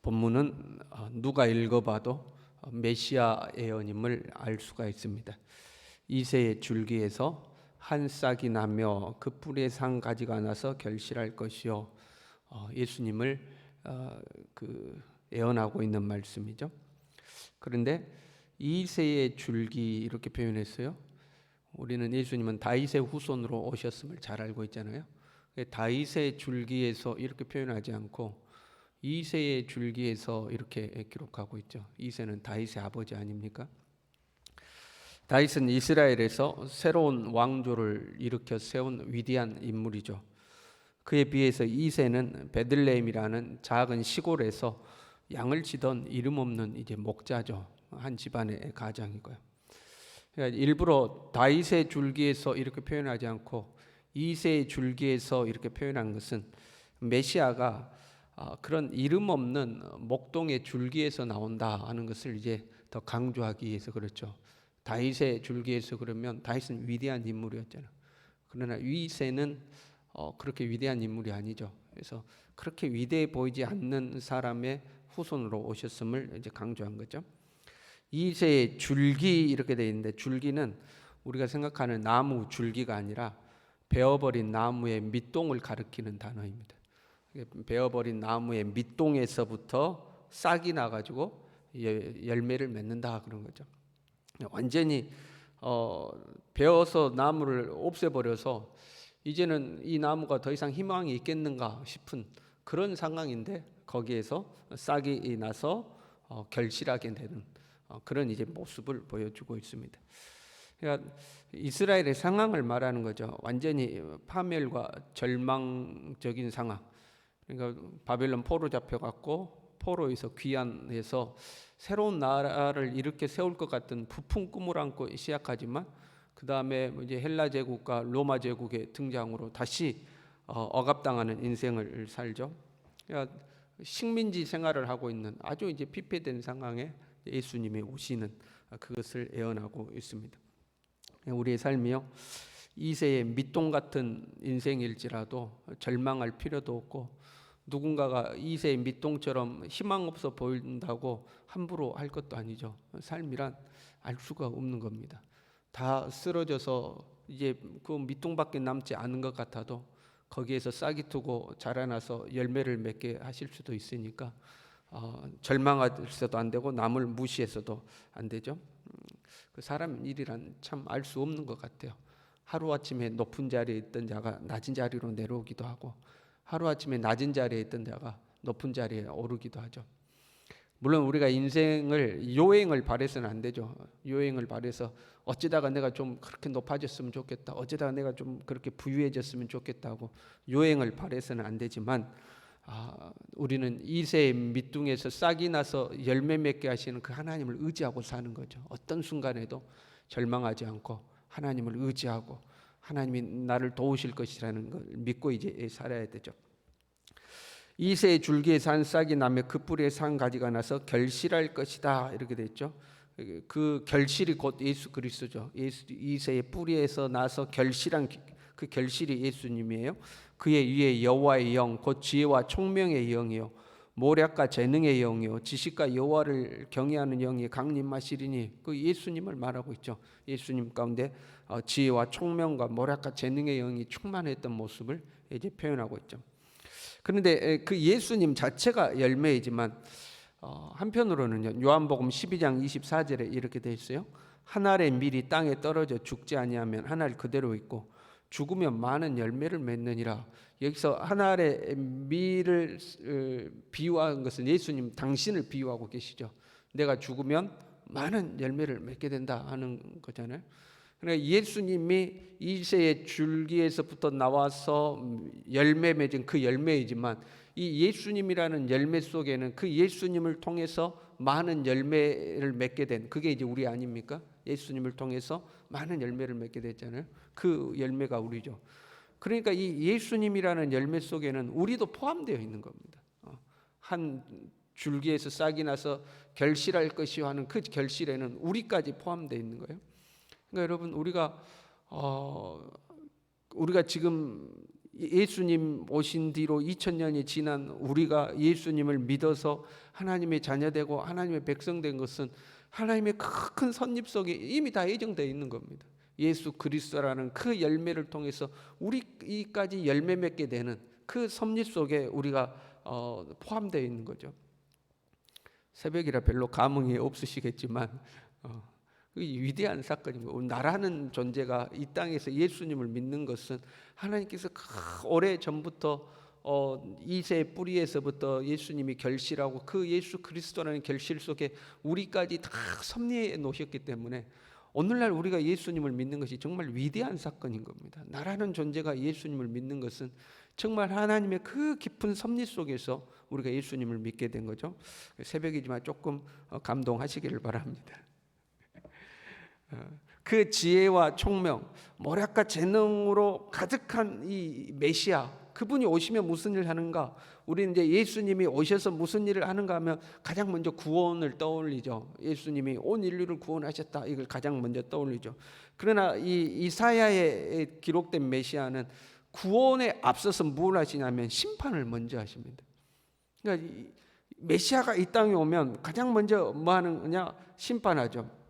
본문은 누가 읽어봐도 메시아 예언임을 알 수가 있습니다. 이새의 줄기에서 한 싹이 나며 그 뿌리에 산 가지가 나서 결실할 것이요. 예수님을 예언하고 있는 말씀이죠. 그런데 이새의 줄기 이렇게 표현했어요. 우리는 예수님은 다윗의 후손으로 오셨음을 잘 알고 있잖아요. 다윗의 줄기에서 이렇게 표현하지 않고 이새의 줄기에서 이렇게 기록하고 있죠. 이새는 다윗의 아버지 아닙니까? 다윗은 이스라엘에서 새로운 왕조를 일으켜 세운 위대한 인물이죠. 그에 비해서 이새는 베들레헴이라는 작은 시골에서 양을 치던 이름 없는 이제 목자죠. 한 집안의 가장이고요. 그러니까 일부러 다윗의 줄기에서 이렇게 표현하지 않고 이새의 줄기에서 이렇게 표현한 것은 메시아가 그런 이름 없는 목동의 줄기에서 나온다 하는 것을 이제 더 강조하기 위해서 그렇죠. 다윗의 줄기에서 그러면 다윗은 위대한 인물이었잖아. 그러나 이새는 그렇게 위대한 인물이 아니죠. 그래서 그렇게 위대해 보이지 않는 사람의 후손으로 오셨음을 이제 강조한 거죠. 이새의 줄기 이렇게 되어 있는데 줄기는 우리가 생각하는 나무 줄기가 아니라 베어버린 나무의 밑동을 가리키는 단어입니다. 베어버린 나무의 밑동에서부터 싹이 나가지고 열매를 맺는다 그런 거죠. 완전히 베어서 나무를 없애버려서 이제는 이 나무가 더 이상 희망이 있겠는가 싶은 그런 상황인데 거기에서 싹이 나서 결실하게 되는 그런 이제 모습을 보여주고 있습니다. 그러니까 이스라엘의 상황을 말하는 거죠. 완전히 파멸과 절망적인 상황. 그러니까 바벨론 포로 잡혀갔고 포로에서 귀환해서 새로운 나라를 이렇게 세울 것 같은 부푼 꿈을 안고 시작하지만 그 다음에 이제 헬라 제국과 로마 제국의 등장으로 다시 억압당하는 인생을 살죠. 그러니까 식민지 생활을 하고 있는 아주 이제 피폐된 상황에 예수님이 오시는 그것을 예언하고 있습니다. 우리의 삶이요 이새의 밑동 같은 인생일지라도 절망할 필요도 없고 누군가가 이새의 밑동처럼 희망 없어 보인다고 함부로 할 것도 아니죠. 삶이란 알 수가 없는 겁니다. 다 쓰러져서 이제 그 밑동밖에 남지 않은 것 같아도 거기에서 싹이 트고 자라나서 열매를 맺게 하실 수도 있으니까 절망해서도 안 되고 남을 무시해서도 안 되죠. 그 사람 일이란 참 알 수 없는 것 같아요. 하루아침에 높은 자리에 있던 자가 낮은 자리로 내려오기도 하고 하루아침에 낮은 자리에 있던 자가 높은 자리에 오르기도 하죠. 물론 우리가 인생을 요행을 바라서는 안 되죠. 요행을 바라서 어쩌다가 내가 좀 그렇게 높아졌으면 좋겠다. 어쩌다가 내가 좀 그렇게 부유해졌으면 좋겠다고 요행을 바라서는 안 되지만 우리는 이새의 밑둥에서 싹이 나서 열매 맺게 하시는 그 하나님을 의지하고 사는 거죠. 어떤 순간에도 절망하지 않고 하나님을 의지하고 하나님이 나를 도우실 것이라는 걸 믿고 이제 살아야 되죠. 이새의 줄기에서 한 싹이 나며 그 뿌리에서 한 가지가 나서 결실할 것이다 이렇게 됐죠. 그 결실이 곧 예수 그리스도죠. 이새의 뿌리에서 나서 결실한 그 결실이 예수님이에요. 그의 위에 여호와의 영 곧 지혜와 총명의 영이요 모략과 재능의 영이요 지식과 여호와를 경외하는 영이 강림하시리니 그 예수님을 말하고 있죠. 예수님 가운데 지혜와 총명과 모략과 재능의 영이 충만했던 모습을 이제 표현하고 있죠. 그런데 그 예수님 자체가 열매이지만 한편으로는요 요한복음 12장 24절에 이렇게 되어 있어요. 한 알의 밀이 땅에 떨어져 죽지 아니하면 한 알 그대로 있고 죽으면 많은 열매를 맺느니라. 여기서 한 알의 밀을 비유한 것은 예수님 당신을 비유하고 계시죠. 내가 죽으면 많은 열매를 맺게 된다 하는 거잖아요. 그러니까 예수님이 이새의 줄기에서부터 나와서 열매 맺은 그 열매이지만 이 예수님이라는 열매 속에는 그 예수님을 통해서 많은 열매를 맺게 된 그게 이제 우리 아닙니까? 예수님을 통해서 많은 열매를 맺게 됐잖아요. 그 열매가 우리죠. 그러니까 이 예수님이라는 열매 속에는 우리도 포함되어 있는 겁니다. 한 줄기에서 싹이 나서 결실할 것이요 하는 그 결실에는 우리까지 포함되어 있는 거예요. 그러니까 여러분 우리가 지금 예수님 오신 뒤로 2000년이 지난 우리가 예수님을 믿어서 하나님의 자녀되고 하나님의 백성 된 것은 하나님의 큰 섭립 속에 이미 다 예정되어 있는 겁니다. 예수 그리스도라는 그 열매를 통해서 우리까지 열매 맺게 되는 그 섭립 속에 우리가 포함되어 있는 거죠. 새벽이라 별로 감흥이 없으시겠지만 위대한 사건입니다. 나라는 존재가 이 땅에서 예수님을 믿는 것은 하나님께서 오래 전부터 이세 뿌리에서부터 예수님이 결실하고 그 예수 그리스도라는 결실 속에 우리까지 다 섭리해 놓으셨기 때문에 오늘날 우리가 예수님을 믿는 것이 정말 위대한 사건인 겁니다. 나라는 존재가 예수님을 믿는 것은 정말 하나님의 그 깊은 섭리 속에서 우리가 예수님을 믿게 된 거죠. 새벽이지만 조금 감동하시기를 바랍니다. 그 지혜와 총명, 모략과 재능으로 가득한 이 메시아, 그분이 오시면 무슨 일을 하는가? 우리는 이제 예수님이 오셔서 무슨 일을 하는가 하면 가장 먼저 구원을 떠올리죠. 예수님이 온 인류를 구원하셨다, 이걸 가장 먼저 떠올리죠. 그러나 이 이사야에 기록된 메시아는 구원에 앞서서 뭘 하시냐면 심판을 먼저 하십니다. 그러니까 메시아가 이 땅에 오면 가장 먼저 뭐 하느냐? 심판하죠.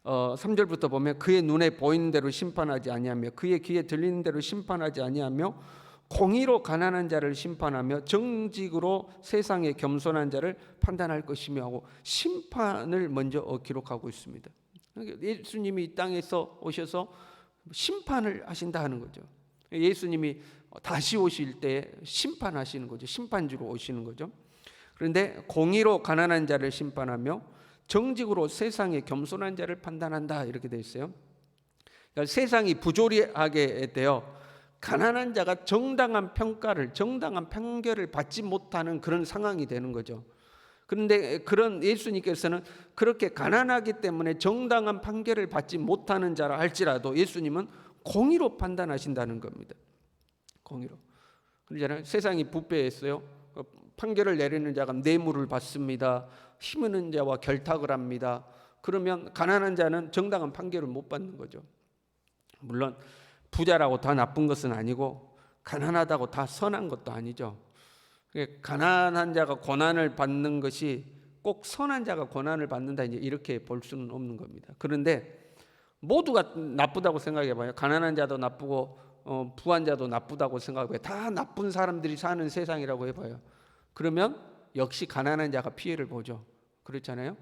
3절부터 보면 그의 눈에 보이는 대로 심판하지 아니하며 그의 귀에 들리는 대로 심판하지 아니하며 공의로 가난한 자를 심판하며 정직으로 세상의 겸손한 자를 판단할 것이며 하고 심판을 먼저 기록하고 있습니다. 예수님이 이 땅에서 오셔서 심판을 하신다 하는 거죠. 예수님이 다시 오실 때 심판하시는 거죠. 심판주로 오시는 거죠. 그런데 공의로 가난한 자를 심판하며 정직으로 세상의 겸손한 자를 판단한다, 이렇게 되어 있어요. 그러니까 세상이 부조리하게 되어 가난한 자가 정당한 평가를, 정당한 판결을 받지 못하는 그런 상황이 되는 거죠. 그런데 그런 예수님께서는 그렇게 가난하기 때문에 정당한 판결을 받지 못하는 자라 할지라도 예수님은 공의로 판단하신다는 겁니다. 공의로. 그러잖아요. 세상이 부패했어요. 판결을 내리는 자가 뇌물을 받습니다. 힘있는 자와 결탁을 합니다. 그러면 가난한 자는 정당한 판결을 못 받는 거죠. 물론 부자라고 다 나쁜 것은 아니고 가난하다고 다 선한 것도 아니죠. 가난한 자가 고난을 받는 것이 꼭 선한 자가 고난을 받는다, 이렇게 볼 수는 없는 겁니다. 그런데 모두가 나쁘다고 생각해봐요. 가난한 자도 나쁘고 부한 자도 나쁘다고 생각해봐요. 다 나쁜 사람들이 사는 세상이라고 해봐요. 그러면 역시 가난한 자가 피해를 보죠. 그렇잖아요.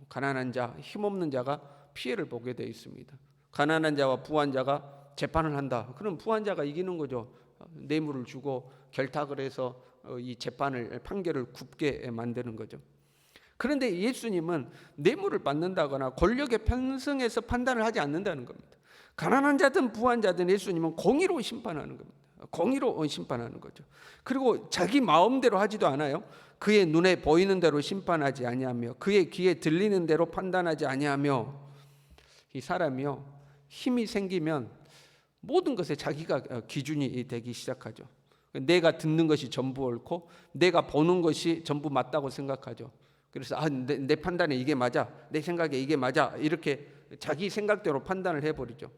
가난한 자, 힘없는 자가 피해를 보게 되어 있습니다. 가난한 자와 부한 자가 재판을 한다. 그럼 부한 자가 이기는 거죠. 뇌물을 주고 결탁을 해서 이 판결을 굽게 만드는 거죠. 그런데 예수님은 뇌물을 받는다거나 권력에 편승해서 판단을 하지 않는다는 겁니다. 가난한 자든 부한 자든 예수님은 공의로 심판하는 겁니다. 공의로 심판하는 거죠. 그리고 자기 마음대로 하지도 않아요. 그의 눈에 보이는 대로 심판하지 아니하며 그의 귀에 들리는 대로 판단하지 아니하며, 이 사람이요, 힘이 생기면 모든 것에 자기가 기준이 되기 시작하죠. 내가 듣는 것이 전부 옳고 내가 보는 것이 전부 맞다고 생각하죠. 그래서 내 판단에 이게 맞아, 내 생각에 이게 맞아, 이렇게 자기 생각대로 판단을 해버리죠.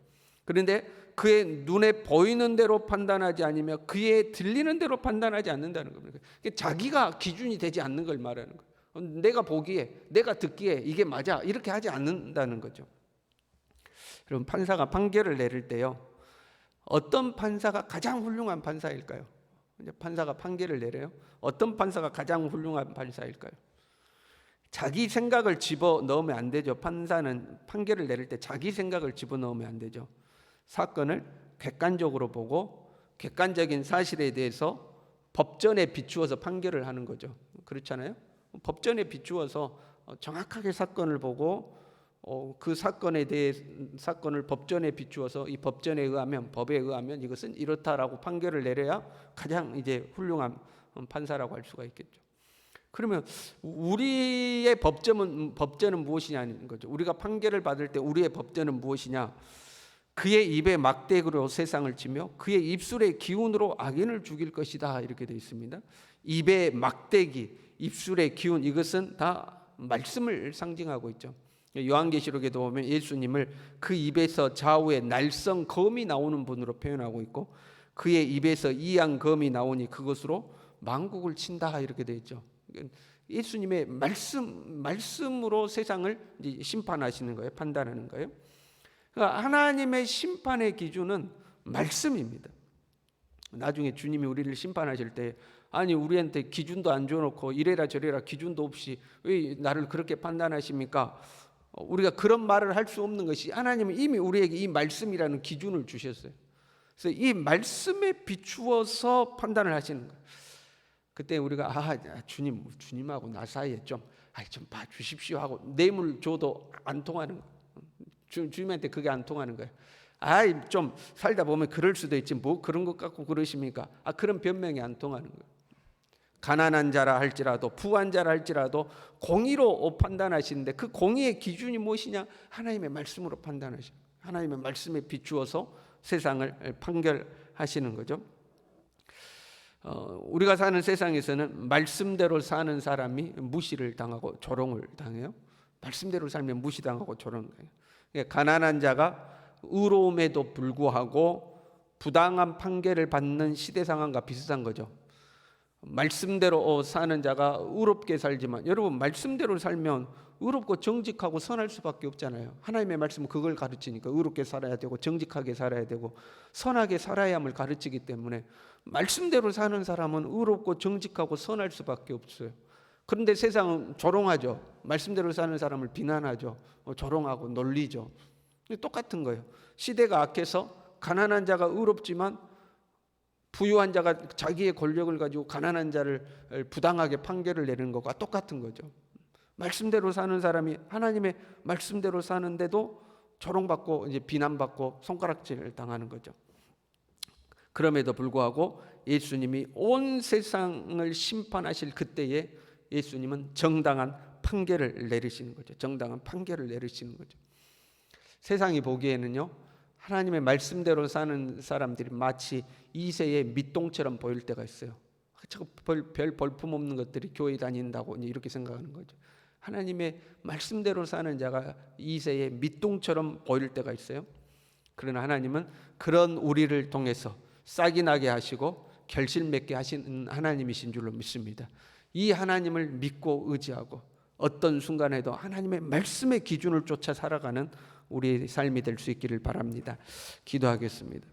그런데 그의 눈에 보이는 대로 판단하지 않으며 그의 들리는 대로 판단하지 않는다는 겁니다. 자기가 기준이 되지 않는 걸 말하는 거예요. 내가 보기에, 내가 듣기에 이게 맞아, 이렇게 하지 않는다는 거죠. 여러분, 판사가 판결을 내릴 때요, 어떤 판사가 가장 훌륭한 판사일까요? 판사가 판결을 내려요. 어떤 판사가 가장 훌륭한 판사일까요? 자기 생각을 집어넣으면 안 되죠. 판사는 판결을 내릴 때 자기 생각을 집어넣으면 안 되죠. 사건을 객관적으로 보고 객관적인 사실에 대해서 법전에 비추어서 판결을 하는 거죠. 그렇잖아요. 법전에 비추어서 정확하게 사건을 보고 그 사건에 대해 사건을 법전에 비추어서 이 법전에 의하면, 법에 의하면 이것은 이렇다라고 판결을 내려야 가장 이제 훌륭한 판사라고 할 수가 있겠죠. 그러면 우리의 법전은 무엇이냐는 거죠. 우리가 판결을 받을 때 우리의 법전은 무엇이냐? 그의 입에 막대기로 세상을 치며 그의 입술의 기운으로 악인을 죽일 것이다, 이렇게 되어 있습니다. 입의 막대기, 입술의 기운, 이것은 다 말씀을 상징하고 있죠. 요한계시록에도 보면 예수님을 그 입에서 좌우에 날성 검이 나오는 분으로 표현하고 있고, 그의 입에서 이양검이 나오니 그것으로 만국을 친다 이렇게 되어 있죠. 예수님의 말씀으로 세상을 이제 심판하시는 거예요. 판단하는 거예요. 그러니까 하나님의 심판의 기준은 말씀입니다. 나중에 주님이 우리를 심판하실 때 아니 우리한테 기준도 안 줘놓고 이래라 저래라 기준도 없이 왜 나를 그렇게 판단하십니까? 우리가 그런 말을 할 수 없는 것이 하나님은 이미 우리에게 이 말씀이라는 기준을 주셨어요. 그래서 이 말씀에 비추어서 판단을 하시는 거예요. 그때 우리가 주님하고 나 사이에 좀 봐주십시오 하고 뇌물 줘도 안 통하는 거예요. 주님한테 그게 안 통하는 거예요. 좀 살다 보면 그럴 수도 있지 뭐 그런 것 갖고 그러십니까? 그런 변명이 안 통하는 거예요. 가난한 자라 할지라도 부한 자라 할지라도 공의로 판단하시는데 그 공의의 기준이 무엇이냐? 하나님의 말씀으로 판단하시는 거예요. 하나님의 말씀에 비추어서 세상을 판결하시는 거죠. 우리가 사는 세상에서는 말씀대로 사는 사람이 무시를 당하고 조롱을 당해요. 말씀대로 살면 무시당하고 조롱당해요. 가난한 자가 의로움에도 불구하고 부당한 판결을 받는 시대 상황과 비슷한 거죠. 말씀대로 사는 자가 의롭게 살지만 여러분 말씀대로 살면 의롭고 정직하고 선할 수밖에 없잖아요. 하나님의 말씀은 그걸 가르치니까 의롭게 살아야 되고 정직하게 살아야 되고 선하게 살아야 함을 가르치기 때문에 말씀대로 사는 사람은 의롭고 정직하고 선할 수밖에 없어요. 그런데 세상은 조롱하죠. 말씀대로 사는 사람을 비난하죠. 조롱하고 놀리죠. 똑같은 거예요. 시대가 악해서 가난한 자가 의롭지만 부유한 자가 자기의 권력을 가지고 가난한 자를 부당하게 판결을 내리는 것과 똑같은 거죠. 말씀대로 사는 사람이 하나님의 말씀대로 사는데도 조롱받고 이제 비난받고 손가락질을 당하는 거죠. 그럼에도 불구하고 예수님이 온 세상을 심판하실 그때에 예수님은 정당한 판결을 내리시는 거죠. 정당한 판결을 내리시는 거죠. 세상이 보기에는요, 하나님의 말씀대로 사는 사람들이 마치 이새의 밑동처럼 보일 때가 있어요. 별 볼품 없는 것들이 교회 다닌다고 이렇게 생각하는 거죠. 하나님의 말씀대로 사는 자가 이새의 밑동처럼 보일 때가 있어요. 그러나 하나님은 그런 우리를 통해서 싹이 나게 하시고 결실 맺게 하시는 하나님이신 줄로 믿습니다. 이 하나님을 믿고 의지하고 어떤 순간에도 하나님의 말씀의 기준을 쫓아 살아가는 우리의 삶이 될 수 있기를 바랍니다. 기도하겠습니다.